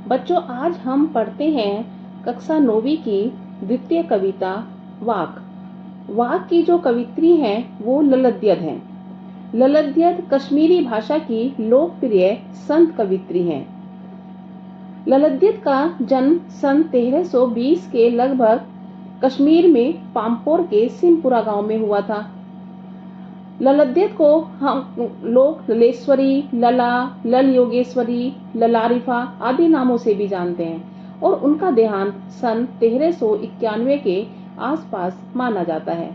बच्चों, आज हम पढ़ते हैं कक्षा 9वीं की द्वितीय कविता वाक। वाक की जो कवित्री हैं वो ललद्यद हैं। ललद्यद कश्मीरी भाषा की लोकप्रिय संत कवित्री हैं। ललद्यद का जन्म सन 1320 के लगभग कश्मीर में पामपोर के सिमपुरा गांव में हुआ था। ललद्यद को हम लोग ललेश्वरी, लला, लल योगेश्वरी, ललारिफा आदि नामों से भी जानते हैं और उनका देहांत सन 1391 के आसपास माना जाता है।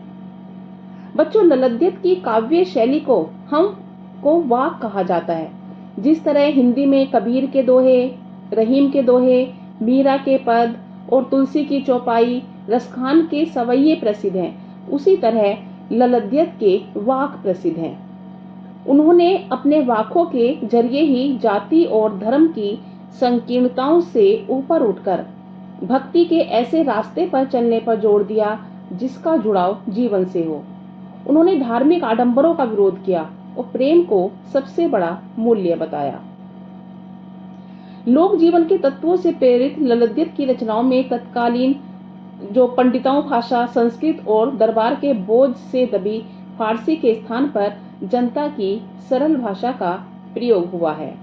बच्चों, ललद्यद की काव्य शैली को वाक कहा जाता है। जिस तरह हिंदी में कबीर के दोहे, रहीम के दोहे, मीरा के पद और तुलसी की चौपाई, रसखान के सवैये प्रसिद्ध हैं, उसी तरह ललद्यद के वाक प्रसिद्ध हैं। उन्होंने अपने वाकों के जरिए ही जाति और धर्म की संकीर्णताओं से ऊपर उठकर भक्ति के ऐसे रास्ते पर चलने पर जोर दिया जिसका जुड़ाव जीवन से हो। उन्होंने धार्मिक आडंबरों का विरोध किया और प्रेम को सबसे बड़ा मूल्य बताया। लोक जीवन के तत्वों से प्रेरित ललद्यद की रचनाओं में तत्कालीन जो पंडिताओं भाषा संस्कृत और दरबार के बोझ से दबी फारसी के स्थान पर जनता की सरल भाषा का प्रयोग हुआ है।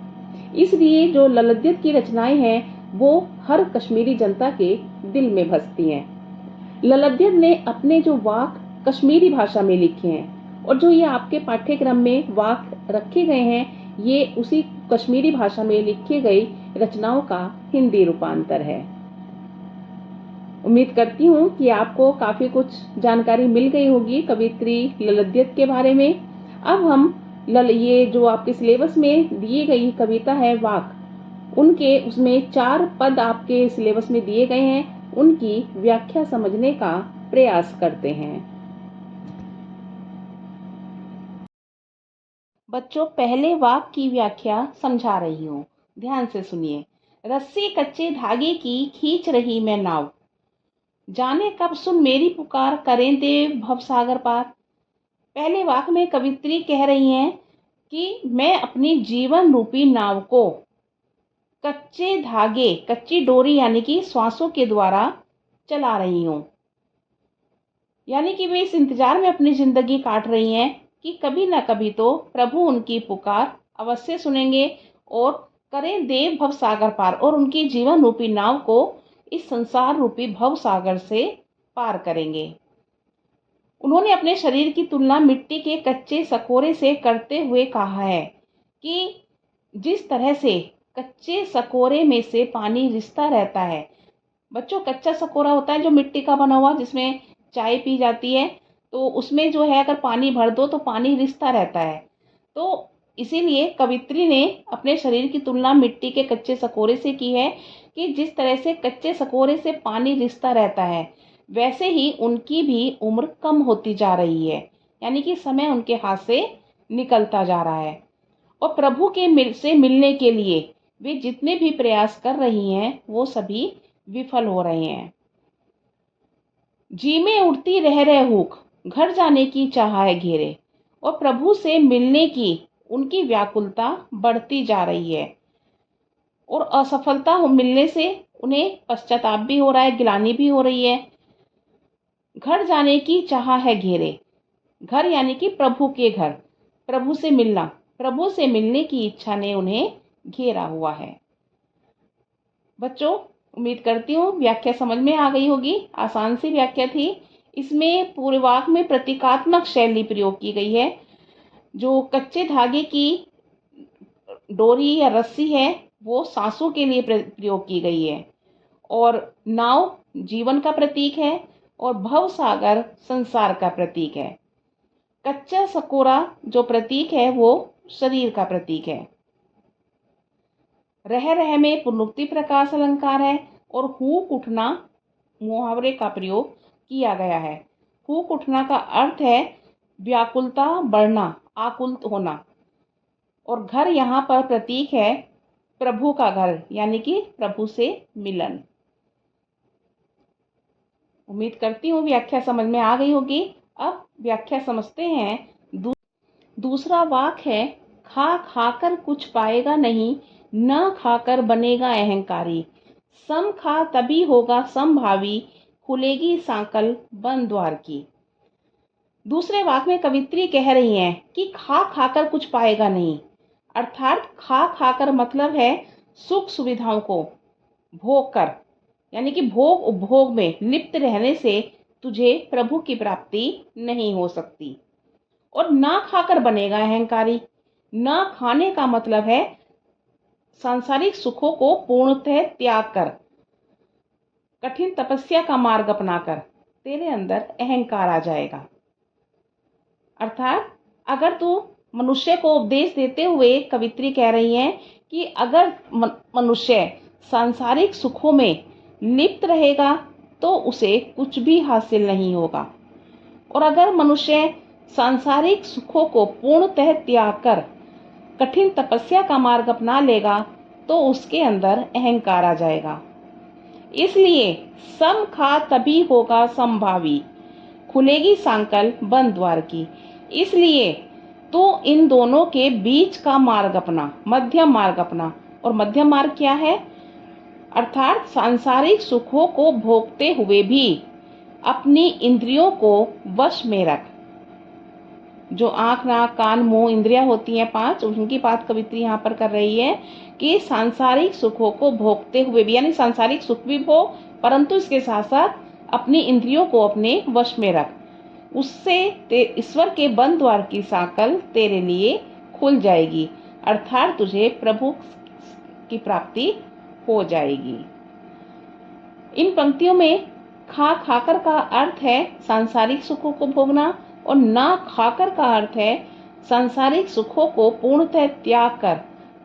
इसलिए जो ललद्यद की रचनाएं हैं वो हर कश्मीरी जनता के दिल में बसती हैं। ललद्यद ने अपने जो वाक कश्मीरी भाषा में लिखे हैं और जो ये आपके पाठ्यक्रम में वाक रखे गए हैं, ये उसी कश्मीरी भाषा में लिखी गई रचनाओं का हिंदी रूपांतर है। उम्मीद करती हूँ कि आपको काफी कुछ जानकारी मिल गई होगी कवित्री ललद्यद के बारे में। अब हम ये जो आपके सिलेबस में दी गई कविता है वाक, उनके उसमें 4 पद आपके सिलेबस में दिए गए हैं, उनकी व्याख्या समझने का प्रयास करते हैं। बच्चों, पहले वाक की व्याख्या समझा रही हूँ, ध्यान से सुनिए। रस्सी कच्चे धागे की खींच रही मैं नाव, जाने कब सुन मेरी पुकार, करें देव भवसागर पार। पहले वाक में कवित्री कह रही हैं कि मैं अपनी जीवन रूपी नाव को कच्चे धागे, कच्ची डोरी यानी कि श्वासों के द्वारा चला रही हूं। यानी कि वे इस इंतजार में अपनी जिंदगी काट रही हैं कि कभी ना कभी तो प्रभु उनकी पुकार अवश्य सुनेंगे और करें देव भवसागर पार, और उनकी जीवन रूपी नाव को इस संसार रूपी भव सागर से पार करेंगे। उन्होंने अपने शरीर की तुलना मिट्टी के कच्चे सकोरे से करते हुए कहा है कि जिस तरह से कच्चे सकोरे में से पानी रिसता रहता है। बच्चों, कच्चा सकोरा होता है जो मिट्टी का बना हुआ, जिसमें चाय पी जाती है, तो उसमें जो है अगर पानी भर दो तो पानी रिसता रहता है। तो इसीलिए कवित्री ने अपने शरीर की तुलना मिट्टी के कच्चे सकोरे से की है कि जिस तरह से कच्चे सकोरे से पानी रिसता रहता है, वैसे ही उनकी भी उम्र कम होती जा रही है, यानी कि समय उनके हाथ से निकलता जा रहा है। और प्रभु के से मिलने के लिए वे जितने भी प्रयास कर रही हैं वो सभी विफल हो रहे हैं। जी में उड़ती रह रहे हुक, घर जाने की चाह है घेरे, और प्रभु से मिलने की उनकी व्याकुलता बढ़ती जा रही है और असफलता मिलने से उन्हें पश्चाताप भी हो रहा है, गिलानी भी हो रही है। घर जाने की चाह है घेरे, घर यानी कि प्रभु के घर, प्रभु से मिलना, प्रभु से मिलने की इच्छा ने उन्हें घेरा हुआ है। बच्चों, उम्मीद करती हूँ व्याख्या समझ में आ गई होगी। आसान सी व्याख्या थी। इसमें पूरे वाक में प्रतीकात्मक शैली प्रयोग की गई है। जो कच्चे धागे की डोरी या रस्सी है वो सांसों के लिए प्रयोग की गई है, और नाव जीवन का प्रतीक है और भव सागर संसार का प्रतीक है। कच्चा सकोरा जो प्रतीक है वो शरीर का प्रतीक है। रह रह में पुनरुक्ति प्रकाश अलंकार है और हूक उठना मुहावरे का प्रयोग किया गया है। हूक उठना का अर्थ है व्याकुलता बढ़ना, आकुल होना, और घर यहाँ पर प्रतीक है प्रभु का घर, यानी कि प्रभु से मिलन। उम्मीद करती हूँ व्याख्या समझ में आ गई होगी। अब व्याख्या समझते हैं। दूसरा वाक है, खा खाकर कुछ पाएगा नहीं, न खाकर बनेगा अहंकारी। सम खा तभी होगा समभावी, खुलेगी सांकल बंद द्वार की। दूसरे वाक्य में कवित्री कह रही हैं कि खा खाकर कुछ पाएगा नहीं, अर्थात खा खाकर मतलब है सुख सुविधाओं को भोग कर, यानी कि भोग उपभोग में लिप्त रहने से तुझे प्रभु की प्राप्ति नहीं हो सकती। और ना खाकर बनेगा अहंकारी। ना खाने का मतलब है सांसारिक सुखों को पूर्णतः त्याग कर, कठिन तपस्या का मार्ग अपनाकर तेरे अंदर अहंकार आ जाएगा। अर्थात अगर तू मनुष्य को उपदेश देते हुए कवित्री कह रही है कि अगर मनुष्य सांसारिक सुखों में लिप्त रहेगा तो उसे कुछ भी हासिल नहीं होगा, और अगर मनुष्य सांसारिक सुखों को पूर्णतः त्याग कर कठिन तपस्या का मार्ग अपना लेगा तो उसके अंदर अहंकार आ जाएगा। इसलिए सम खा तभी होगा समभावी, खुलेगी सांकल बंद द्वार की। इसलिए तो इन दोनों के बीच का मार्ग अपना, मध्यम मार्ग अपना। और मध्यम मार्ग क्या है? अर्थात सांसारिक सुखों को भोगते हुए भी अपनी इंद्रियों को वश में रख। जो आंख, नाक, कान, मुंह इंद्रियां होती हैं 5, उनकी बात कवित्री यहाँ पर कर रही है कि सांसारिक सुखों को भोगते हुए भी, यानी सांसारिक सुख भी भोग, परंतु इसके साथ साथ अपनी इंद्रियों को अपने वश में रख। उससे ईश्वर के बंद द्वार की सांकल तेरे लिए खुल जाएगी, अर्थात तुझे प्रभु की प्राप्ति हो जाएगी। इन पंक्तियों में खा खाकर का अर्थ है सांसारिक सुखों को भोगना, और ना खाकर का अर्थ है सांसारिक सुखों को पूर्णतः त्याग कर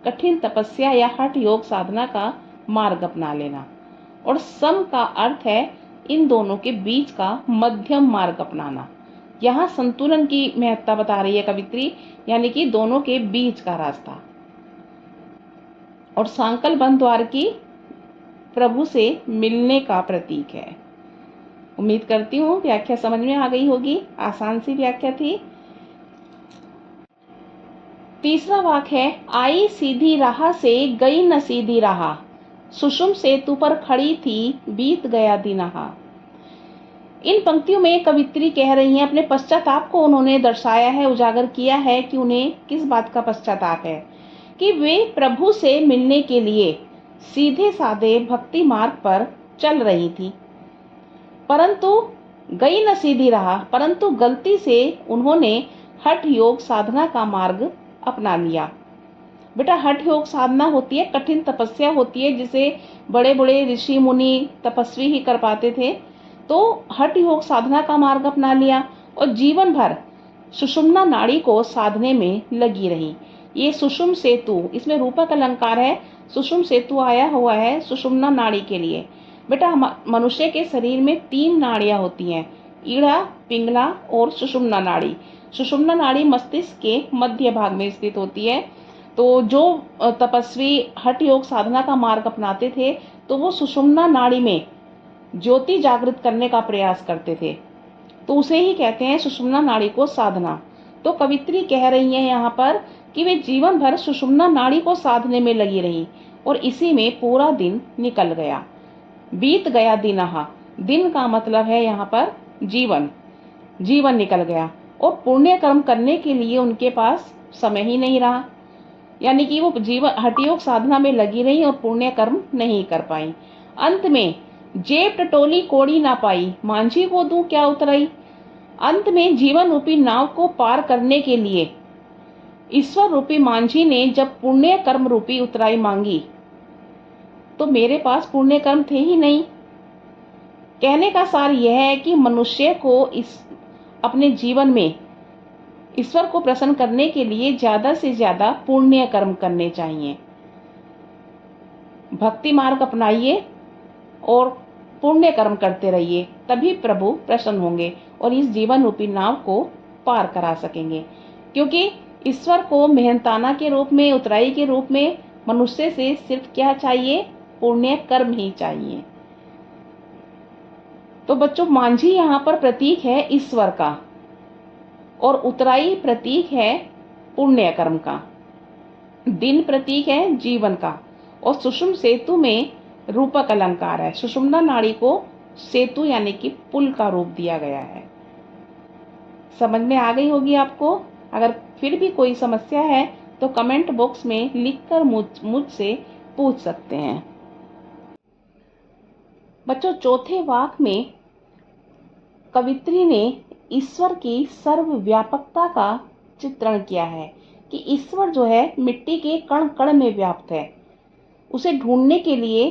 कठिन तपस्या या हठ योग साधना का मार्ग अपना लेना। और सम का अर्थ है इन दोनों के बीच का मध्यम मार्ग अपनाना। यहाँ संतुलन की महत्ता बता रही है कवित्री, यानी कि दोनों के बीच का रास्ता। और सांकल बंद द्वार की प्रभु से मिलने का प्रतीक है। उम्मीद करती हूँ व्याख्या समझ में आ गई होगी। आसान सी व्याख्या थी। तीसरा वाक्य है, आई सीधी राह से गई न सीधी राह, सुषुम सेतु पर खड़ी थी बीत गया दिनहा। इन पंक्तियों में कवित्री कह रही हैं, अपने पश्चाताप को उन्होंने दर्शाया है, उजागर किया है कि उन्हें किस बात का पश्चाताप है, कि वे प्रभु से मिलने के लिए सीधे साधे भक्ति मार्ग पर चल रही थी, परंतु गई न सीधी राह, परंतु गलती से उन्होंने हठ योग साधना का मार्ग अपना लिया। बेटा, हठ योग साधना होती है, कठिन तपस्या होती है, जिसे बड़े बड़े ऋषि मुनि तपस्वी ही कर पाते थे। तो हठ योग साधना का मार्ग अपना लिया और जीवन भर सुषुम्ना नाड़ी को साधने में लगी रही। ये सुषुम सेतु, इसमें रूपक अलंकार है, सुषुम सेतु आया हुआ है सुषुम्ना नाड़ी के लिए। बेटा, मनुष्य के शरीर में 3 नाड़ियां होती हैं, ईड़ा, पिंगला और सुषुम्ना नाड़ी। सुषुम्ना नाड़ी मस्तिष्क के मध्य भाग में स्थित होती है। तो जो तपस्वी हठ योग साधना का मार्ग अपनाते थे तो वो सुषुम्ना नाड़ी में ज्योति जागृत करने का प्रयास करते थे, तो उसे ही कहते हैं सुषुम्ना नाड़ी को साधना। तो कवित्री कह रही है यहाँ पर कि वे जीवन भर सुषुम्ना नाड़ी को साधने में लगी रही और इसी में पूरा दिन निकल गया। बीत गया दिनहा, दिन का मतलब है यहाँ पर जीवन, जीवन निकल गया और पुण्य कर्म करने के लिए उनके पास समय ही नहीं रहा, यानी कि वो जीवन हठ योग साधना में लगी रही और पुण्य कर्म नहीं कर पाई। अंत में जेब टटोली कोड़ी ना पाई, मांझी को दूं क्या उतराई। अंत में जीवन रूपी नाव को पार करने के लिए ईश्वर रूपी मांझी ने जब पुण्य कर्म रूपी उतराई मांगी तो मेरे पास पुण्य कर्म थे ही नहीं। कहने का सार यह है कि मनुष्य को इस अपने जीवन में ईश्वर को प्रसन्न करने के लिए ज्यादा से ज्यादा पुण्य कर्म करने चाहिए। भक्ति मार्ग अपनाइए और पुण्य कर्म करते रहिए, तभी प्रभु प्रसन्न होंगे और इस जीवन रूपी नाव को पार करा सकेंगे। क्योंकि ईश्वर को मेहनताना के रूप में, उतराई के रूप में मनुष्य से सिर्फ क्या चाहिए? पुण्य कर्म ही चाहिए। तो बच्चों, मांझी यहाँ पर प्रतीक है ईश्वर का और उतराई प्रतीक है पुण्य कर्म का। दिन प्रतीक है जीवन का, और सुषुम्न सेतु में रूपक अलंकार है। सुषुम्ना नाड़ी को सेतु यानी कि पुल का रूप दिया गया है। समझ में आ गई होगी आपको। अगर फिर भी कोई समस्या है तो कमेंट बॉक्स में लिखकर मुझसे पूछ सकते हैं। बच्चों, चौथे वाक्य में कवित्री ने ईश्वर की सर्वव्यापकता का चित्रण किया है कि ईश्वर जो है मिट्टी के कण कण में व्याप्त है। उसे ढूंढने के लिए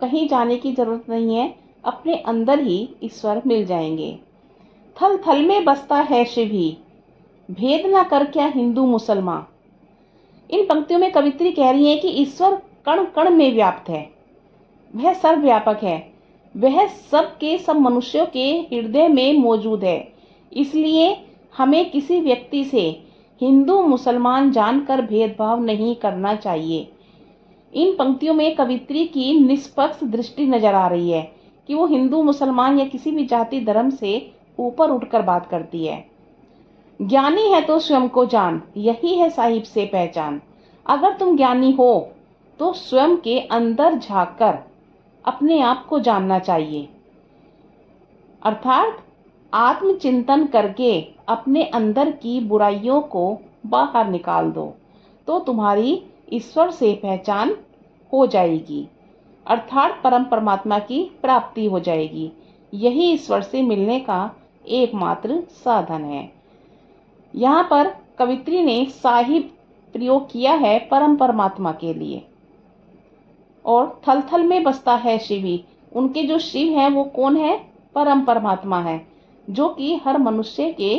कहीं जाने की जरूरत नहीं है, अपने अंदर ही ईश्वर मिल जाएंगे। थल थल में बसता है शिव ही, भेद ना कर क्या हिंदू मुसलमान। इन पंक्तियों में कवित्री कह रही है कि ईश्वर कण कण में व्याप्त है, वह सर्वव्यापक है, वह सब के सब मनुष्यों के हृदय में मौजूद है। इसलिए हमें किसी व्यक्ति से हिंदू मुसलमान जानकर भेदभाव नहीं करना चाहिए। इन पंक्तियों में कवित्री की निष्पक्ष दृष्टि नजर आ रही है कि वो हिंदू मुसलमान या किसी भी जाति धर्म से ऊपर उठकर बात करती है। ज्ञानी है तो स्वयं को जान, यही है साहिब से पहचान। अगर तुम ज्ञानी हो तो स्वयं के अंदर झांककर अपने आप को जानना चाहिए, अर्थात आत्मचिंतन करके अपने अंदर की बुराइयों को बाहर निकाल दो, तो तुम्हारी ईश्वर से पहचान हो जाएगी, अर्थात परम परमात्मा की प्राप्ति हो जाएगी। यही ईश्वर से मिलने का एकमात्र साधन है। यहाँ पर कवित्री ने साहिब प्रयोग किया है परम परमात्मा के लिए। और थल थल में बसता है शिवी, उनके जो शिव है वो कौन है? परम परमात्मा है, जो कि हर मनुष्य के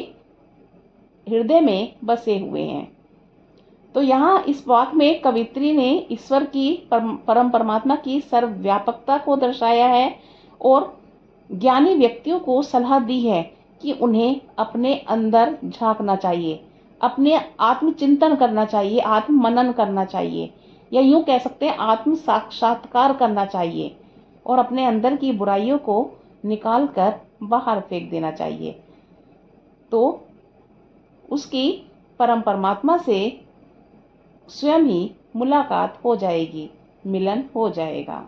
हृदय में बसे हुए हैं। तो यहाँ इस वाक्य में कवित्री ने ईश्वर की परम परमात्मा की सर्वव्यापकता को दर्शाया है और ज्ञानी व्यक्तियों को सलाह दी है कि उन्हें अपने अंदर झांकना चाहिए, अपने आत्मचिंतन करना चाहिए, आत्म मनन करना चाहिए, या यूं कह सकते हैं आत्म साक्षात्कार करना चाहिए, और अपने अंदर की बुराइयों को निकाल कर बाहर फेंक देना चाहिए। तो उसकी परम परमात्मा से स्वयं ही मुलाकात हो जाएगी, मिलन हो जाएगा।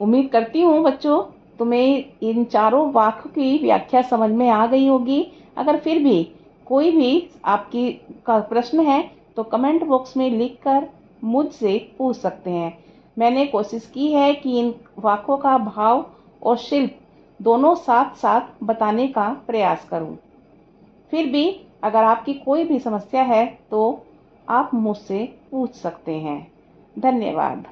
उम्मीद करती हूँ बच्चों तुम्हें इन चारों वाक्यों की व्याख्या समझ में आ गई होगी। अगर फिर भी कोई भी आपकी का प्रश्न है तो कमेंट बॉक्स में लिखकर मुझसे पूछ सकते हैं। मैंने कोशिश की है कि इन वाक्यों का भाव और शिल्प दोनों साथ साथ बताने का प्रयास करूं। फिर भी अगर आपकी कोई भी समस्या है तो आप मुझसे पूछ सकते हैं। धन्यवाद।